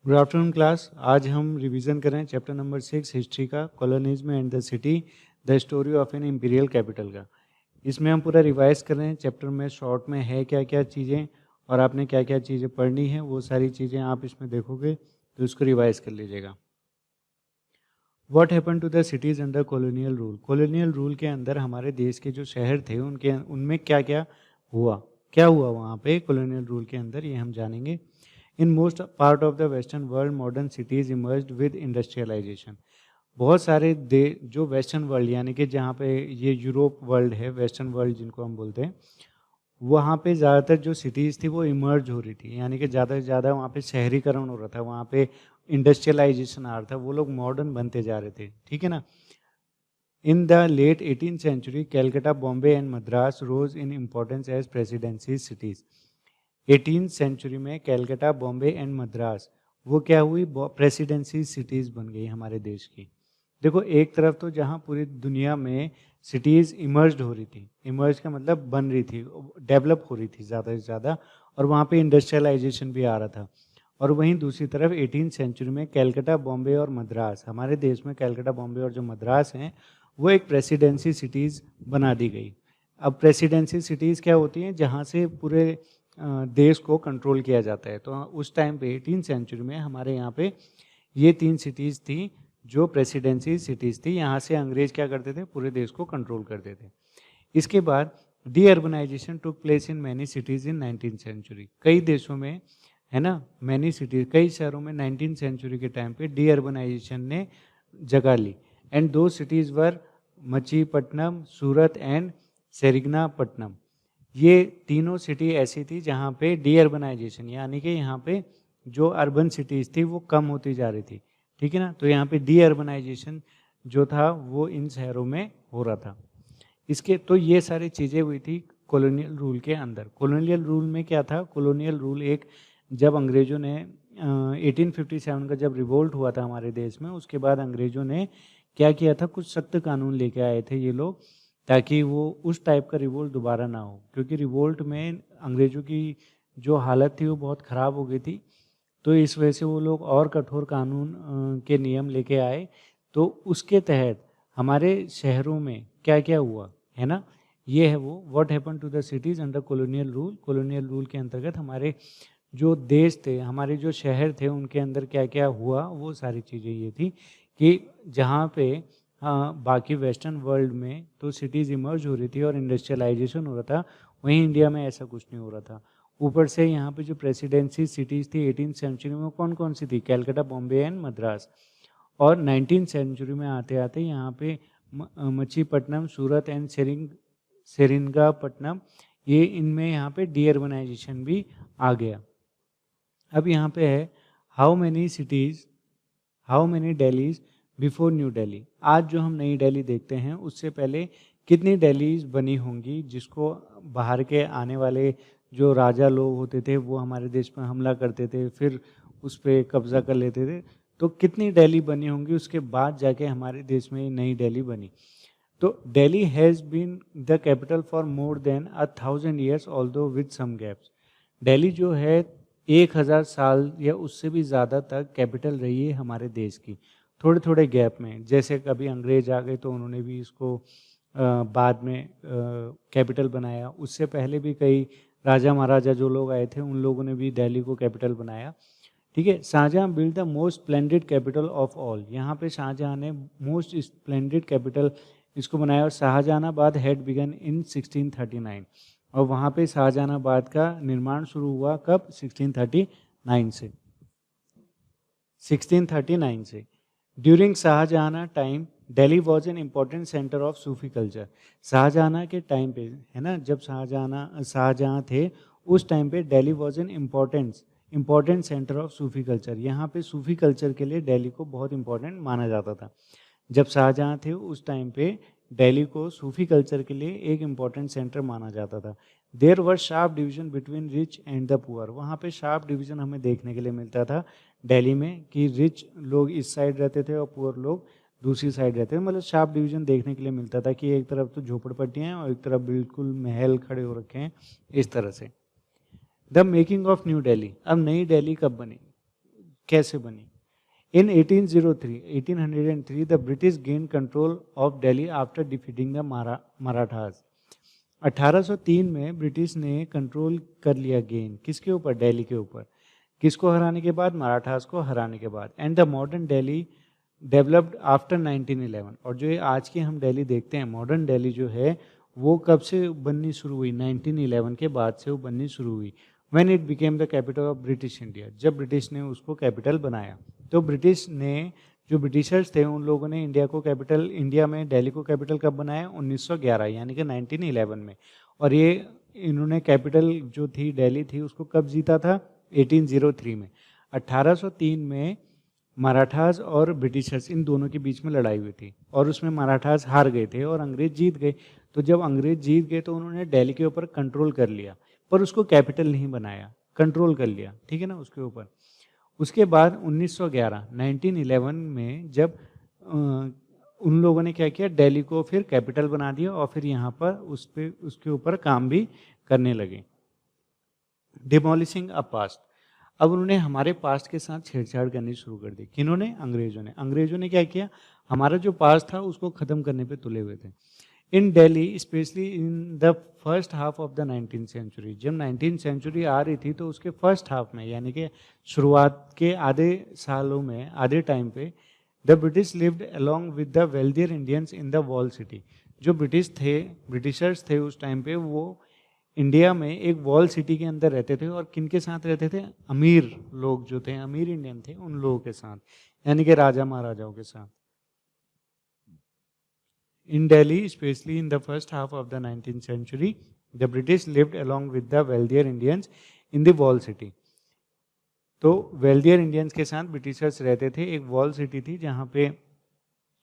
Good afternoon class. आज हम revision कर रहे हैं चैप्टर नंबर 6 हिस्ट्री का, colonialism and the city, the story of an imperial capital का। इसमें हम पूरा रिवाइज कर रहे हैं। चैप्टर में शॉर्ट में है क्या क्या चीज़ें और आपने क्या क्या चीज़ें पढ़नी है, वो सारी चीज़ें आप इसमें देखोगे तो इसको रिवाइज कर लीजिएगा। What happen to the cities under colonial rule. Colonial rule के अंदर हमारे देश के जो शहर थे उनमें क्या क्या हुआ, क्या हुआ वहाँ पे कॉलोनियल रूल के अंदर, ये हम जानेंगे। In most part of the western world, modern cities emerged with industrialization. बहुत सारे जो वेस्टर्न वर्ल्ड यानी कि जहाँ पे ये यूरोप वर्ल्ड है, वेस्टर्न वर्ल्ड जिनको हम बोलते हैं, वहाँ पे ज़्यादातर जो सिटीज़ थी वो इमर्ज हो रही थी, यानी कि ज़्यादा से ज़्यादा वहाँ पे शहरीकरण हो रहा था, वहाँ पे इंडस्ट्रियलाइजेशन आ रहा था, वो लोग मॉडर्न बनते जा रहे थे, ठीक है ना। In the late 18th century, Calcutta, Bombay and Madras rose in importance as presidency cities. 18th century में कैलकाटा, बॉम्बे एंड मद्रास वो क्या हुई, प्रेसिडेंसी सिटीज़ बन गई हमारे देश की। देखो, एक तरफ तो जहाँ पूरी दुनिया में सिटीज़ इमर्ज हो रही थी, इमर्ज का मतलब बन रही थी, डेवलप हो रही थी ज़्यादा से ज़्यादा, और वहाँ पे इंडस्ट्रियलाइजेशन भी आ रहा था। और वहीं दूसरी तरफ 18th सेंचुरी में कैलकाटा, बॉम्बे और मद्रास, हमारे देश में कैलकाटा, बॉम्बे और जो मद्रास हैं वो एक प्रेसिडेंसी सिटीज़ बना दी गई। अब प्रेसिडेंसी सिटीज़ क्या होती हैं, जहाँ से पूरे देश को कंट्रोल किया जाता है। तो उस टाइम पे 18th सेंचुरी में हमारे यहाँ पे ये 3 सिटीज़ थी जो प्रेसिडेंसी सिटीज़ थी। यहाँ से अंग्रेज क्या करते थे, पूरे देश को कंट्रोल करते थे। इसके बाद de urbanisation took place in many cities in 19th century. कई देशों में, है ना, मैनी सिटीज़, कई शहरों में 19th सेंचुरी के टाइम पे डी अर्बनाइजेशन ने जगह ली। एंड दो cities were Machilipatnam, Surat and Seringapatam. ये तीनों सिटी ऐसी थी जहाँ पे डी अर्बनाइजेशन, यानी कि यहाँ पे जो अर्बन सिटीज़ थी वो कम होती जा रही थी, ठीक है ना। तो यहाँ पे डी अर्बनाइजेशन जो था वो इन शहरों में हो रहा था। इसके तो ये सारी चीज़ें हुई थी कॉलोनियल रूल के अंदर। कॉलोनियल रूल में क्या था, कॉलोनियल रूल एक, जब अंग्रेज़ों ने 1857 का जब रिवोल्ट हुआ था हमारे देश में, उसके बाद अंग्रेज़ों ने क्या किया था, कुछ सख्त कानून लेके आए थे ये लोग, ताकि वो उस टाइप का रिवोल्ट दोबारा ना हो। क्योंकि रिवोल्ट में अंग्रेज़ों की जो हालत थी वो बहुत ख़राब हो गई थी, तो इस वजह से वो लोग और कठोर कानून के नियम लेके आए। तो उसके तहत हमारे शहरों में क्या क्या हुआ, है ना, ये है वो what happen to the cities under colonial rule. Colonial rule के अंतर्गत हमारे जो देश थे, हमारे जो शहर थे, उनके अंदर क्या क्या हुआ, वो सारी चीज़ें ये थी कि जहाँ पे हाँ, बाकी वेस्टर्न वर्ल्ड में तो सिटीज़ इमर्ज हो रही थी और इंडस्ट्रियलाइजेशन हो रहा था, वहीं इंडिया में ऐसा कुछ नहीं हो रहा था। ऊपर से यहाँ पे जो प्रेसिडेंसी सिटीज़ थी 18th सेंचुरी में, वो कौन कौन सी थी, कैलकाटा, बॉम्बे एंड मद्रास। और 19th सेंचुरी में आते आते यहाँ पे मछलीपट्टनम, सूरत एंड सेरिंगापट्टनम, ये इनमें यहाँ पे डी अर्बनाइजेशन भी आ गया। अब यहाँ पे है how many cities, how many Delhi's before new Delhi. आज जो हम नई दिल्ली देखते हैं उससे पहले कितनी दिल्लीज बनी होंगी, जिसको बाहर के आने वाले जो राजा लोग होते थे वो हमारे देश पर हमला करते थे, फिर उस पर कब्जा कर लेते थे। तो कितनी दिल्ली बनी होंगी, उसके बाद जाके हमारे देश में नई दिल्ली बनी। तो Delhi has been the capital for more than 1000 years although with some gaps. Delhi जो है 1000 साल या उससे भी ज़्यादा तक कैपिटल रही है हमारे देश की, थोड़े थोड़े गैप में। जैसे कभी अंग्रेज आ गए तो उन्होंने भी इसको बाद में कैपिटल बनाया। उससे पहले भी कई राजा महाराजा जो लोग आए थे उन लोगों ने भी दिल्ली को कैपिटल बनाया, ठीक है। Shahjahan build the most splendid capital of all. यहाँ पे शाहजहाँ ने मोस्ट स्प्लेंडेड कैपिटल इसको बनाया। और शाहजहानाबाद हैड बिगन इन 1639, और वहाँ पे शाहजहानाबाद का निर्माण शुरू हुआ कब, 1639 से। 1639 से during Shah Jahan time Delhi was an important centre of Sufi culture. Shah Jahan के टाइम पे, है ना, जब शाहजहां थे उस टाइम पे Delhi was an important centre of Sufi culture. यहाँ पे सूफी कल्चर के लिए दिल्ली को बहुत इंपॉर्टेंट माना जाता था। जब शाहजहां थे उस टाइम पे दिल्ली को सूफी कल्चर के लिए एक इम्पॉर्टेंट सेंटर माना जाता था। There were sharp division between rich and the poor. वहाँ पे शार्प डिवीजन हमें देखने के लिए मिलता था दिल्ली में, कि रिच लोग इस साइड रहते थे और पुअर लोग दूसरी साइड रहते थे। मतलब शार्प डिवीजन देखने के लिए मिलता था कि एक तरफ तो झोपड़पट्टियाँ हैं और एक तरफ बिल्कुल महल खड़े हो रखे हैं, इस तरह से। The making of new Delhi. अब नई दिल्ली कब बनी, कैसे बनी? In 1803, the British gained control of Delhi after defeating the Marathas. 1803 में ब्रिटिश ने कंट्रोल कर लिया गेन किसके ऊपर? दिल्ली के ऊपर। किसको हराने के बाद? मराठास को हराने के बाद। And the modern Delhi developed after 1911। और जो ये आज की हम दिल्ली देखते हैं, मॉडर्न दिल्ली जो है वो कब से बननी शुरू हुई? 1911 के बाद से वो बननी शुरू हुई। When it became the capital of British India, जब ब्रिटिश ने उसको कैपिटल बनाया। तो ब्रिटिश ने, जो ब्रिटिशर्स थे उन लोगों ने इंडिया में दिल्ली को कैपिटल कब बनाया? 1911 यानी कि 1911 में। और ये इन्होंने कैपिटल जो थी दिल्ली थी उसको कब जीता था? 1803 में। 1803 में मराठास और ब्रिटिशर्स इन दोनों के बीच में लड़ाई हुई थी और उसमें मराठास हार गए थे और अंग्रेज जीत गए। तो जब अंग्रेज जीत गए तो उन्होंने दिल्ली के ऊपर कंट्रोल कर लिया, पर उसको कैपिटल नहीं बनाया, कंट्रोल कर लिया, ठीक है ना, उसके ऊपर। उसके बाद 1911 में जब उन लोगों ने क्या किया, दिल्ली को फिर कैपिटल बना दिया और फिर यहाँ पर उसके ऊपर काम भी करने लगे। डिमोलिशिंग अ पास्ट, अब उन्होंने हमारे पास्ट के साथ छेड़छाड़ करनी शुरू कर दी। किन्होंने? अंग्रेजों ने क्या किया, हमारा जो पास्ट था उसको खत्म करने पे तुले हुए थे। In Delhi, especially in the first half of the 19th century, जब 19th सेंचुरी आ रही थी तो उसके फर्स्ट हाफ में यानी कि शुरुआत के आधे सालों में, आधे टाइम पे, the British lived along with the wealthier Indians in the wall city. जो ब्रिटिशर्स थे उस टाइम पे, वो इंडिया में एक वॉल सिटी के अंदर रहते थे। और किन के साथ रहते थे? अमीर लोग जो थे, अमीर इंडियन थे, उन लोगों के साथ, यानी कि राजा महाराजाओं के साथ। In Delhi, especially in the first half of the 19th century, the British lived along with the wealthier Indians in the wall city. तो wealthier Indians के साथ ब्रिटिशर्स रहते थे। एक वॉल सिटी थी जहाँ पे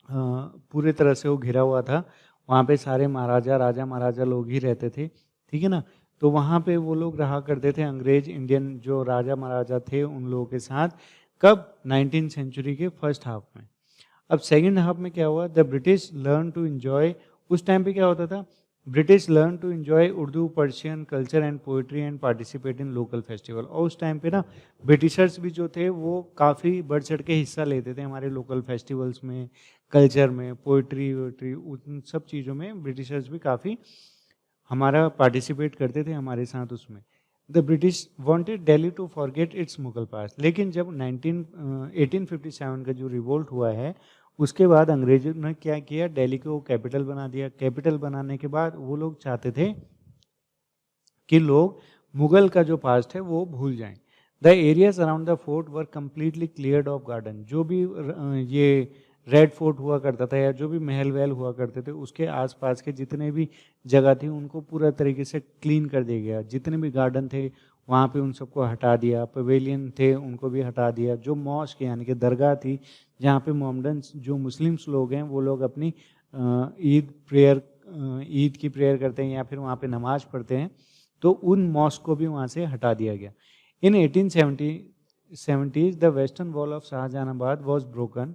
पूरे तरह से वो घिरा हुआ था। वहाँ पे सारे राजा महाराजा लोग ही रहते थे, ठीक है ना। तो वहाँ पे वो लोग रहा करते थे, अंग्रेज इंडियन जो राजा महाराजा थे उन लोगों के साथ। कब? 19th सेंचुरी के फर्स्ट हाफ में। अब सेकेंड हाफ में क्या हुआ? The British learn to enjoy, उस टाइम पे क्या होता था? British learn to enjoy Urdu, Persian culture and poetry and participate in local festival. और उस टाइम पे ना ब्रिटिशर्स भी जो थे वो काफ़ी बढ़ चढ़ के हिस्सा लेते थे हमारे लोकल फेस्टिवल्स में, कल्चर में, पोइट्री वोइट्री, उन सब चीज़ों में ब्रिटिशर्स भी काफ़ी हमारा पार्टिसिपेट करते थे हमारे साथ उसमें। The British wanted Delhi to forget its Mughal past. लेकिन जब 1857 का जो रिवोल्ट हुआ है उसके बाद अंग्रेजों ने क्या किया? दिल्ली को कैपिटल बना दिया। कैपिटल बनाने के बाद वो लोग चाहते थे कि लोग मुगल का जो पास्ट है वो भूल जाएं। The areas around the fort were completely cleared of garden. जो भी ये रेड फोर्ट हुआ करता था या जो भी महल वहल हुआ करते थे उसके आसपास के जितने भी जगह थी उनको पूरा तरीके से क्लीन कर दिया गया। जितने भी गार्डन थे वहाँ पे उन सबको हटा दिया, पवेलियन थे उनको भी हटा दिया। जो मॉस्क यानी कि दरगाह थी जहाँ पे मोहम्मडन्स जो मुस्लिम्स लोग हैं वो लोग अपनी ईद की प्रेयर करते हैं या फिर वहाँ पे नमाज पढ़ते हैं, तो उन मॉस्क को भी वहाँ से हटा दिया गया। इन 1870s the western wall of Shahjahanabad was broken.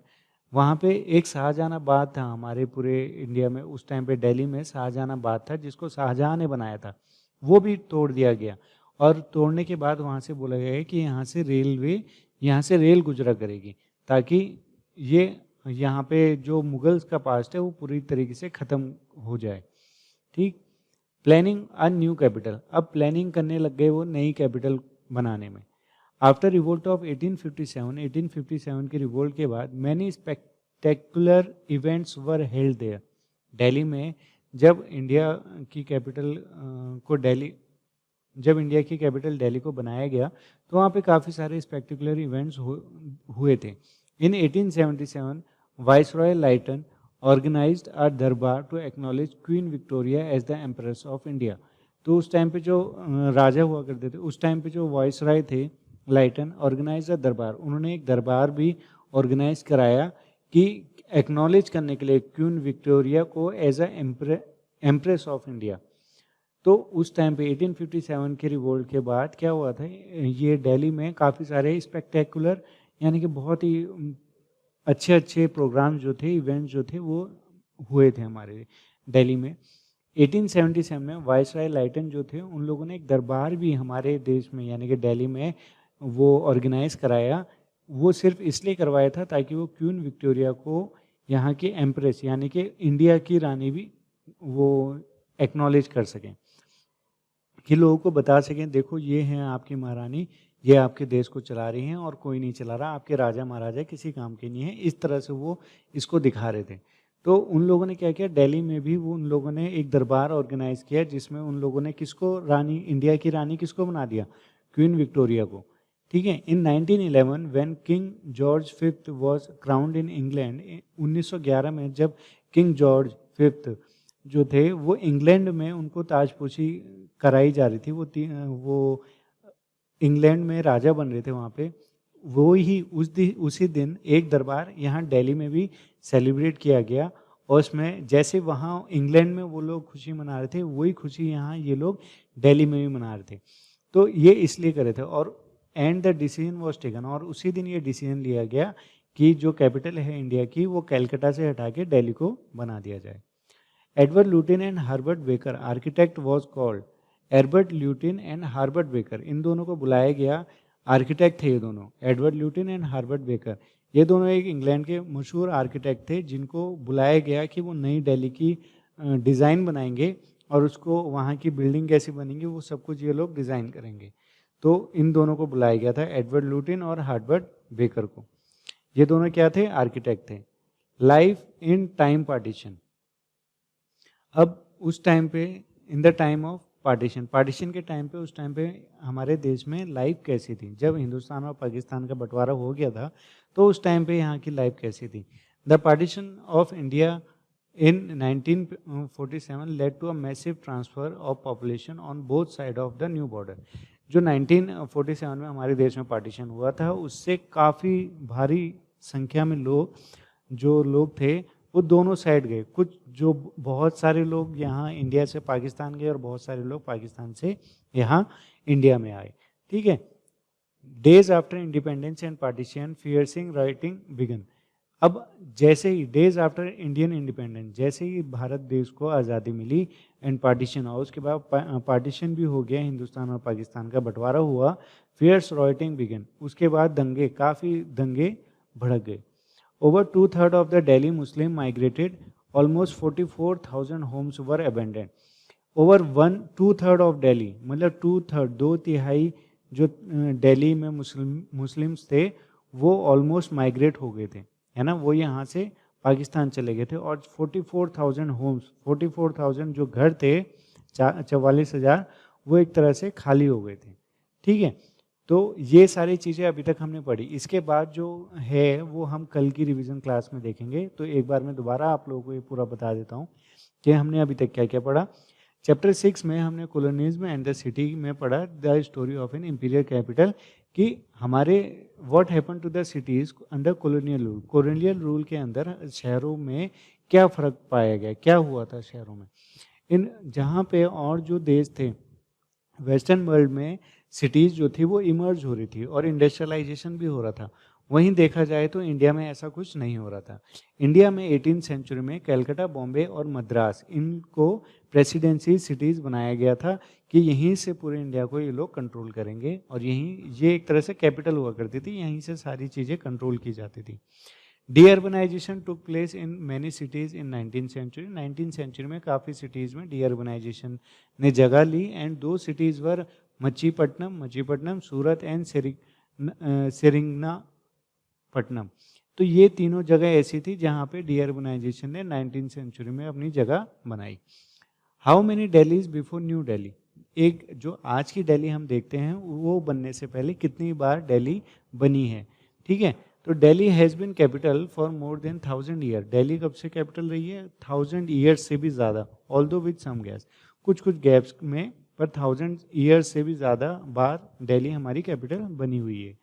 वहाँ पे एक शाहजहानाबाद था हमारे पूरे इंडिया में, उस टाइम पे दिल्ली में शाहजहानाबाद था जिसको शाहजहां ने बनाया था, वो भी तोड़ दिया गया। और तोड़ने के बाद वहाँ से बोला गया है कि यहाँ से रेल गुजरा करेगी ताकि ये यहाँ पे जो मुगल्स का पास्ट है वो पूरी तरीके से ख़त्म हो जाए, ठीक। प्लानिंग अ न्यू कैपिटल, अब प्लानिंग करने लग गए वो नई कैपिटल बनाने में। आफ्टर रिवोल्ट ऑफ 1857 के रिवोल्ट के बाद many spectacular events were held there. Delhi में जब इंडिया की कैपिटल दिल्ली को बनाया गया तो वहाँ पे काफ़ी सारे स्पेक्टेकुलर इवेंट्स हुए थे। इन 1877 viceroy lighten organised a durbar to acknowledge Queen Victoria as the Empress of India. तो उस टाइम पे जो राजा हुआ करते थे, उस टाइम पे जो वाइसरॉय थे लाइटन, ऑर्गेनाइज अ दरबार, उन्होंने एक दरबार भी ऑर्गेनाइज कराया कि एक्नॉलेज करने के लिए क्वीन विक्टोरिया को as a Empress of India. तो उस टाइम पे 1857 के रिवोल्ट के बाद क्या हुआ था, ये दिल्ली में काफ़ी सारे स्पेक्टेकुलर यानी कि बहुत ही अच्छे अच्छे प्रोग्राम जो थे, इवेंट्स जो थे वो हुए थे हमारे दिल्ली में। 1877 में वाइसरॉय लाइटन जो थे उन लोगों ने एक दरबार भी हमारे देश में यानी कि दिल्ली में वो ऑर्गेनाइज कराया वो सिर्फ इसलिए करवाया था ताकि वो क्वीन विक्टोरिया को यहाँ की एम्प्रेस यानी कि इंडिया की रानी भी वो एक्नॉलेज कर सकें, कि लोगों को बता सकें देखो ये हैं आपकी महारानी, ये आपके देश को चला रही हैं और कोई नहीं चला रहा, आपके राजा महाराजा किसी काम के नहीं है, इस तरह से वो इसको दिखा रहे थे। तो उन लोगों ने क्या किया, दिल्ली में भी वो उन लोगों ने एक दरबार ऑर्गेनाइज किया जिसमें उन लोगों ने किसको रानी, इंडिया की रानी किसको बना दिया, क्वीन विक्टोरिया को। ठीक है। इन 1911 when king George fifth was crowned in England, 1911 में जब किंग जॉर्ज फिफ्थ जो थे वो इंग्लैंड में उनको ताजपोशी कराई जा रही थी, वो इंग्लैंड में राजा बन रहे थे वहाँ पे, वो ही उसी दिन एक दरबार यहाँ दिल्ली में भी सेलिब्रेट किया गया, और उसमें जैसे वहाँ इंग्लैंड में वो लोग खुशी मना रहे थे वही खुशी यहाँ ये लोग दिल्ली में भी मना रहे थे। तो ये इसलिए करे थे, और and the decision was taken, और उसी दिन ये डिसीजन लिया गया कि जो कैपिटल है इंडिया की वो कैलकाटा से हटा के दिल्ली को बना दिया जाए। Edward Lutyens and Herbert Baker architect was called, Edward Lutyens and Herbert Baker, इन दोनों को बुलाया गया, आर्किटेक्ट थे ये दोनों, Edward Lutyens and Herbert Baker, ये दोनों एक इंग्लैंड के मशहूर आर्किटेक्ट थे जिनको बुलाया गया कि वो नई दिल्ली की डिज़ाइन बनाएंगे और उसको वहाँ की बिल्डिंग कैसी बनेंगी वो सब कुछ ये लोग डिज़ाइन करेंगे। तो इन दोनों को बुलाया गया था, एडवर्ड ल्यूटिन और हार्बर्ट बेकर को। ये दोनों क्या थे, आर्किटेक्ट थे। लाइफ इन टाइम पार्टीशन, अब उस टाइम पे इन the time of partition, partition के टाइम पे उस टाइम पे हमारे देश में लाइफ कैसी थी, जब हिंदुस्तान और पाकिस्तान का बंटवारा हो गया था तो उस टाइम पे यहाँ की लाइफ कैसी थी। The partition of India in 1947 led to a massive transfer of population on both side of the new border। जो 1947 में हमारे देश में पार्टीशन हुआ था उससे काफ़ी भारी संख्या में लोग थे वो दोनों साइड गए, कुछ जो बहुत सारे लोग यहाँ इंडिया से पाकिस्तान गए और बहुत सारे लोग पाकिस्तान से यहाँ इंडिया में आए। ठीक है। Days after independence and partition फियर्सिंग राइटिंग बिगन, अब जैसे ही डेज आफ्टर इंडियन इंडिपेंडेंस, जैसे ही भारत देश को आज़ादी मिली एंड पार्टीशन हुआ, उसके बाद पार्टीशन भी हो गया, हिंदुस्तान और पाकिस्तान का बंटवारा हुआ, फियर्स राइटिंग बिगन, उसके बाद दंगे, काफ़ी दंगे भड़क गए। Over 2/3 of the Delhi Muslim migrated, almost 44,000 homes were abandoned. Over 2/3 of Delhi, मतलब 2/3, 2/3 जो दिल्ली में मुस्लिम्स थे वो ऑलमोस्ट माइग्रेट हो गए थे, है ना, वो यहाँ से पाकिस्तान चले गए थे, और 44,000 होम्स, 44,000 जो घर थे, 44,000 वो एक तरह से खाली हो गए थे। ठीक है। तो ये सारी चीज़ें अभी तक हमने पढ़ी, इसके बाद जो है वो हम कल की रिवीजन क्लास में देखेंगे। तो एक बार मैं दोबारा आप लोगों को ये पूरा बता देता हूँ कि हमने अभी तक क्या क्या पढ़ा। चैप्टर 6 में हमने कोलोनिज्म एंड द सिटी में पढ़ा the story of an imperial capital, कि हमारे what happen to the cities under colonial rule, colonial rule के अंदर शहरों में क्या फ़र्क पाया गया, क्या हुआ था शहरों में। इन जहाँ पे और जो देश थे वेस्टर्न वर्ल्ड में, सिटीज़ जो थी वो इमर्ज हो रही थी और इंडस्ट्रियलाइजेशन भी हो रहा था, वहीं देखा जाए तो इंडिया में ऐसा कुछ नहीं हो रहा था। इंडिया में 18th सेंचुरी में कलकत्ता, बॉम्बे और मद्रास, इनको प्रेसिडेंसी सिटीज़ बनाया गया था कि यहीं से पूरे इंडिया को ये लोग कंट्रोल करेंगे, और यहीं ये एक तरह से कैपिटल हुआ करती थी, यहीं से सारी चीज़ें कंट्रोल की जाती थी। D urbanisation took place in many cities in 19th century, 19th century में काफ़ी सिटीज़ में डी अर्बनाइजेशन ने जगह ली, and 2 cities were Machilipatnam, Surat and Seringapatam. तो ये तीनों जगह ऐसी थी जहाँ पे डी अर्बनाइजेशन ने 19th सेंचुरी में अपनी जगह बनाई। How many Delhi's before new Delhi, एक जो आज की दिल्ली हम देखते हैं वो बनने से पहले कितनी बार दिल्ली बनी है। ठीक है। तो Delhi has been capital for more than 1000 year, Delhi कब से कैपिटल रही है, 1000 ईयर्स से भी ज़्यादा, ऑल्दो विद सम गैप्स, कुछ गैप्स में, पर 1000 ईयर्स से भी ज़्यादा बार दिल्ली हमारी कैपिटल बनी हुई है।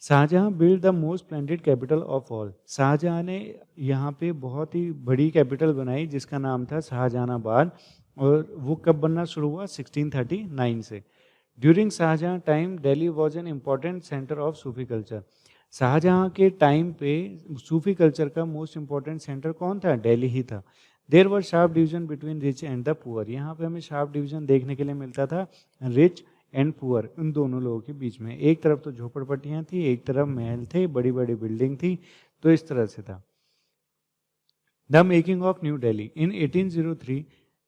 Shahjahan build the most splendid capital of all, Shahjahan ने यहाँ पे बहुत ही बड़ी कैपिटल बनाई जिसका नाम था शाहजहानाबाद, और वो कब बनना शुरू हुआ, 1639 से। During Shahjahan time Delhi was an important centre of Sufi culture, Shahjahan के टाइम पे सूफी कल्चर का मोस्ट इम्पॉर्टेंट सेंटर कौन था, दिल्ली ही था। There were sharp division between rich and the poor, यहाँ पे हमें शार्प डिवीजन देखने के लिए मिलता था रिच एंड पुअर, उन दोनों लोगों के बीच में। एक तरफ तो झोपड़पट्टियाँ थी, एक तरफ महल थे, बड़ी बड़ी बिल्डिंग थी, तो इस तरह से था। The making of new Delhi in 1803,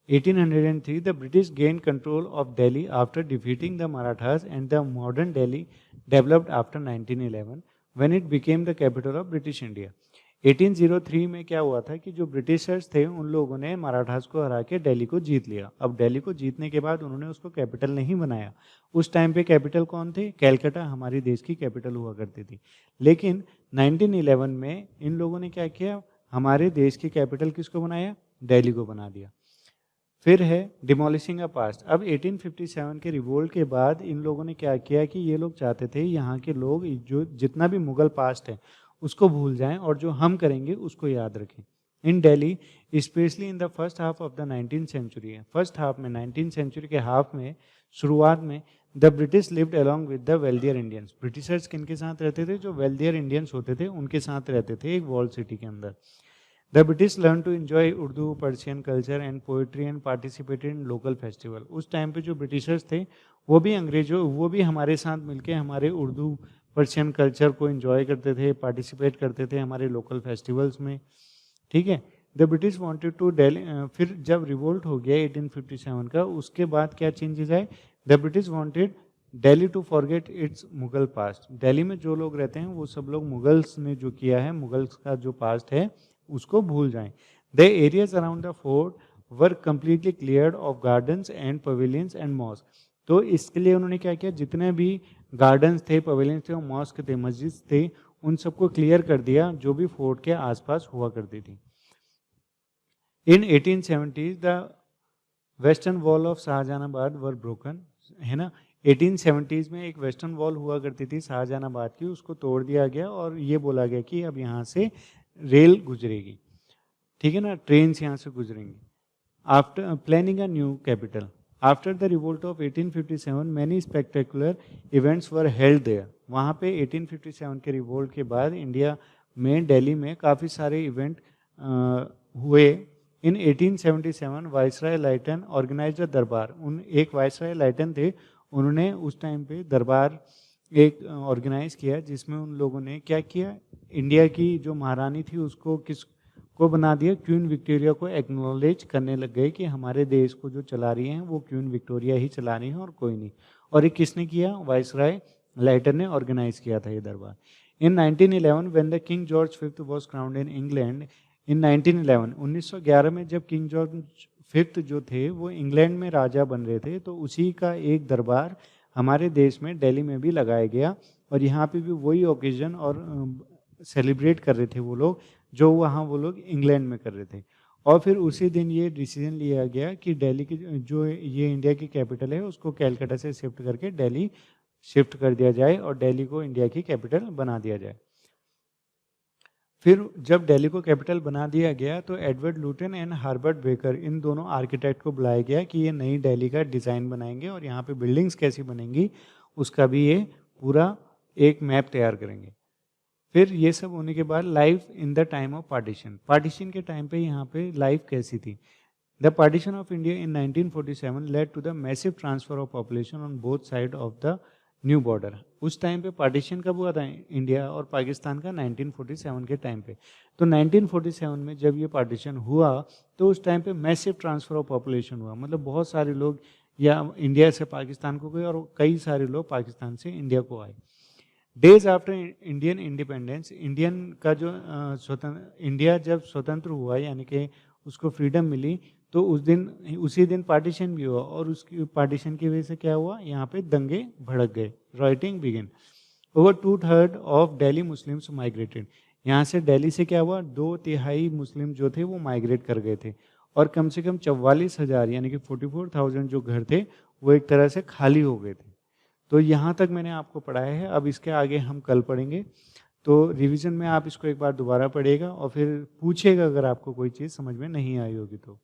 the British gained control of Delhi after defeating the Marathas, and the modern Delhi developed after 1911 when it became the capital of British India. 1803 में क्या हुआ था कि जो ब्रिटिशर्स थे उन लोगों ने मराठास को हरा के दिल्ली को जीत लिया। अब दिल्ली को जीतने के बाद उन्होंने उसको कैपिटल नहीं बनाया। उस टाइम पे कैपिटल कौन थे? कैलकाटा हमारी देश की कैपिटल हुआ करती थी। लेकिन 1911 में इन लोगों ने क्या किया? हमारे देश की कैपिटल किसको बनाया? दिल्ली को बना दिया। फिर है डिमोलिशिंग अ पास्ट। अब 1857 के रिवोल्ट के बाद इन लोगों ने क्या किया कि ये लोग चाहते थे यहाँ के लोग जो जितना भी मुगल पास्ट है उसको भूल जाएं और जो हम करेंगे उसको याद रखें। In Delhi especially in the first half of the 19th century है, फर्स्ट हाफ में 19th सेंचुरी के हाफ में शुरुआत में the British lived along with the wealthier Indians. Britishers किनके साथ रहते थे? जो वेल्दियर इंडियंस होते थे उनके साथ रहते थे एक वॉल सिटी के अंदर। The British learned to enjoy Urdu, Persian culture and poetry and participated in local festival। उस टाइम पे जो ब्रिटिशर्स थे वो भी हमारे साथ मिलके हमारे उर्दू पर्शियन कल्चर को एंजॉय करते थे, पार्टिसिपेट करते थे हमारे लोकल फेस्टिवल्स में। ठीक है। The British wanted to Delhi, फिर जब रिवोल्ट हो गया 1857 का, उसके बाद क्या चेंजेस आए? The British wanted Delhi to forget its Mughal past. Delhi में जो लोग रहते हैं वो सब लोग मुगल्स ने जो किया है, मुगल्स का जो पास्ट है उसको भूल जाएं। The areas around the fort were completely cleared of gardens and pavilions and mosque. तो इसके लिए उन्होंने क्या किया? जितने भी गार्डन्स थे, पवेलियंस थे और मॉस्क थे, मस्जिद थे, उन सबको क्लियर कर दिया जो भी फोर्ट के आसपास हुआ करती थी। इन 1870 the western wall of Shahjahanabad were broken, है ना। 1870s में एक वेस्टर्न वॉल हुआ करती थी शाहजहानाबाद की, उसको तोड़ दिया गया और ये बोला गया कि अब यहाँ से रेल गुजरेगी, ठीक है ना, ट्रेन यहाँ से गुजरेंगी। After planning a new capital after the revolt of 1857 many spectacular events were held there. वहाँ पे 1857 के रिवोल्ट के बाद इंडिया में, दिल्ली में काफ़ी सारे इवेंट हुए। इन 1877 वाइसराय लाइटन ऑर्गेनाइज द दरबार। एक वाइसराय लाइटन थे, उन्होंने उस टाइम पे दरबार एक ऑर्गेनाइज किया जिसमें उन लोगों ने क्या किया? इंडिया की जो महारानी थी उसको किसको बना दिया? क्वीन विक्टोरिया को एक्नॉलेज करने लग गए कि हमारे देश को जो चला रही हैं वो क्वीन विक्टोरिया ही चला रही है और कोई नहीं। और ये किसने किया? वाइसराय लाइटन ने ऑर्गेनाइज किया था ये दरबार। इन 1911 when the king George fifth was crowned in England in 1911, 1911 में जब किंग जॉर्ज फिफ्थ जो थे वो इंग्लैंड में राजा बन रहे थे, तो उसी का एक दरबार हमारे देश में दिल्ली में भी लगाया गया और यहाँ पे भी वही ओकेजन और सेलिब्रेट कर रहे थे वो लोग जो वहाँ वो लोग इंग्लैंड में कर रहे थे। और फिर उसी दिन ये डिसीजन लिया गया कि दिल्ली की जो ये इंडिया की कैपिटल है उसको कैलकाटा से शिफ्ट करके दिल्ली शिफ्ट कर दिया जाए और दिल्ली को इंडिया की कैपिटल बना दिया जाए। फिर जब दिल्ली को कैपिटल बना दिया गया तो एडवर्ड लुटन एंड हार्बर्ट बेकर, इन दोनों आर्किटेक्ट को बुलाया गया कि ये नई दिल्ली का डिज़ाइन बनाएंगे और यहाँ पे बिल्डिंग्स कैसी बनेंगी उसका भी ये पूरा एक मैप तैयार करेंगे। फिर ये सब होने के बाद life in the time of partition, partition के टाइम पे यहाँ पे लाइफ कैसी थी? The partition of India in 1947 led to the massive transfer of population on both side of the new border. उस टाइम पे पार्टीशन कब हुआ था इंडिया और पाकिस्तान का? 1947 के टाइम पे। तो 1947 में जब ये पार्टीशन हुआ तो उस टाइम पे मैसिव ट्रांसफर ऑफ पॉपुलेशन हुआ, मतलब बहुत सारे लोग या इंडिया से पाकिस्तान को गए और कई सारे लोग पाकिस्तान से इंडिया को आए। Days after Indian independence, Indian का जो इंडिया जब स्वतंत्र हुआ यानी कि उसको फ्रीडम मिली, तो उसी दिन पार्टीशन भी हुआ और उसकी पार्टीशन की वजह से क्या हुआ? यहाँ पे दंगे भड़क गए, writing begin. Over 2/3 of Delhi Muslims migrated. यहाँ से दिल्ली से क्या हुआ? 2/3 मुस्लिम जो थे वो माइग्रेट कर गए थे और कम से कम 44,000 यानी कि 44,000 जो घर थे वो एक तरह से खाली हो गए थे। तो यहाँ तक मैंने आपको पढ़ाया है, अब इसके आगे हम कल पढ़ेंगे। तो रिवीजन में आप इसको एक बार दोबारा पढ़िएगा और फिर पूछिएगा अगर आपको कोई चीज़ समझ में नहीं आई होगी तो।